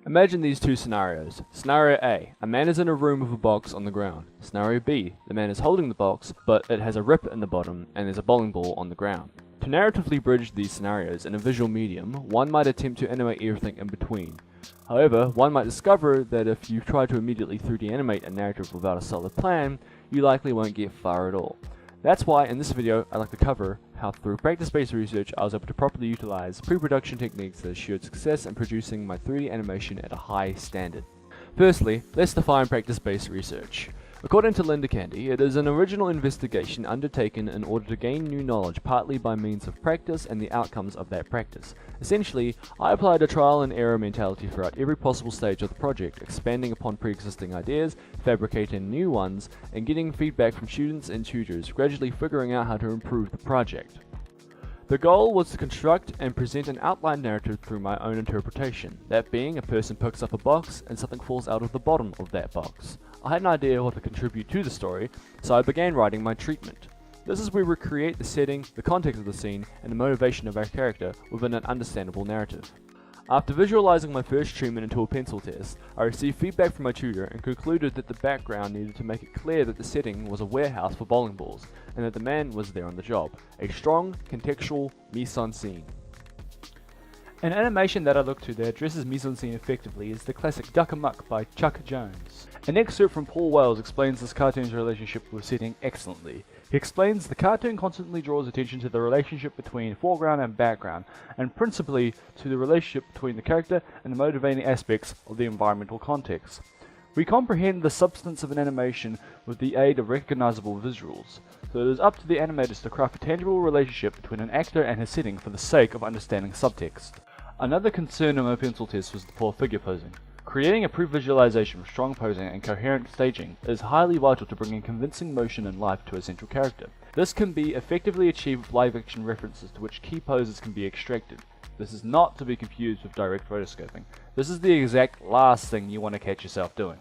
Imagine these two scenarios. Scenario A, a man is in a room with a box on the ground. Scenario B, the man is holding the box, but it has a rip in the bottom and there's a bowling ball on the ground. To narratively bridge these scenarios in a visual medium, one might attempt to animate everything in between. However, one might discover that if you try to immediately 3D animate a narrative without a solid plan, you likely won't get far at all. That's why in this video I'd like to cover how through practice-based research I was able to properly utilize pre-production techniques that assured success in producing my 3D animation at a high standard. Firstly, let's define practice-based research. According to Linda Candy, it is an original investigation undertaken in order to gain new knowledge partly by means of practice and the outcomes of that practice. Essentially, I applied a trial and error mentality throughout every possible stage of the project, expanding upon pre-existing ideas, fabricating new ones, and getting feedback from students and tutors, gradually figuring out how to improve the project. The goal was to construct and present an outline narrative through my own interpretation, that being a person picks up a box and something falls out of the bottom of that box. I had an idea what to contribute to the story, so I began writing my treatment. This is where we create the setting, the context of the scene, and the motivation of our character within an understandable narrative. After visualizing my first treatment into a pencil test, I received feedback from my tutor and concluded that the background needed to make it clear that the setting was a warehouse for bowling balls, and that the man was there on the job. A strong, contextual mise-en-scene. An animation that I look to that addresses mise-en-scene effectively is the classic Duck Amuck by Chuck Jones. An excerpt from Paul Wells explains this cartoon's relationship with setting excellently. He explains the cartoon constantly draws attention to the relationship between foreground and background, and principally to the relationship between the character and the motivating aspects of the environmental context. We comprehend the substance of an animation with the aid of recognizable visuals, so it is up to the animators to craft a tangible relationship between an actor and his setting for the sake of understanding subtext. Another concern in my pencil test was the poor figure posing. Creating a pre-visualization with strong posing and coherent staging is highly vital to bringing convincing motion and life to a central character. This can be effectively achieved with live-action references to which key poses can be extracted. This is not to be confused with direct rotoscoping. This is the exact last thing you want to catch yourself doing.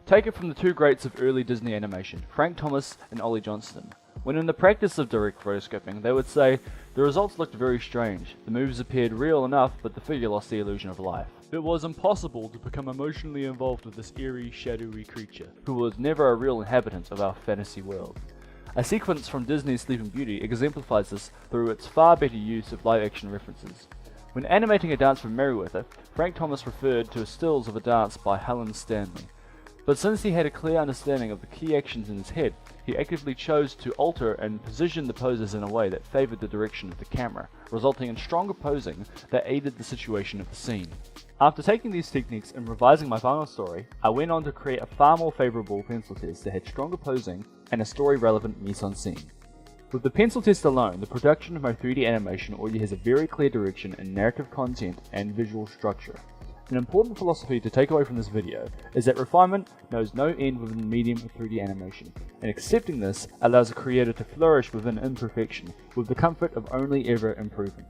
Take it from the two greats of early Disney animation, Frank Thomas and Ollie Johnston. When in the practice of direct rotoscoping, they would say, the results looked very strange. The moves appeared real enough, but the figure lost the illusion of life. It was impossible to become emotionally involved with this eerie, shadowy creature, who was never a real inhabitant of our fantasy world. A sequence from Disney's Sleeping Beauty exemplifies this through its far better use of live-action references. When animating a dance from Merriweather, Frank Thomas referred to stills of a dance by Helen Stanley. But since he had a clear understanding of the key actions in his head, he actively chose to alter and position the poses in a way that favored the direction of the camera, resulting in stronger posing that aided the situation of the scene. After taking these techniques and revising my final story, I went on to create a far more favorable pencil test that had stronger posing and a story-relevant mise-en-scene. With the pencil test alone, the production of my 3D animation already has a very clear direction in narrative content and visual structure. An important philosophy to take away from this video is that refinement knows no end within the medium of 3D animation, and accepting this allows a creator to flourish within imperfection with the comfort of only ever improving.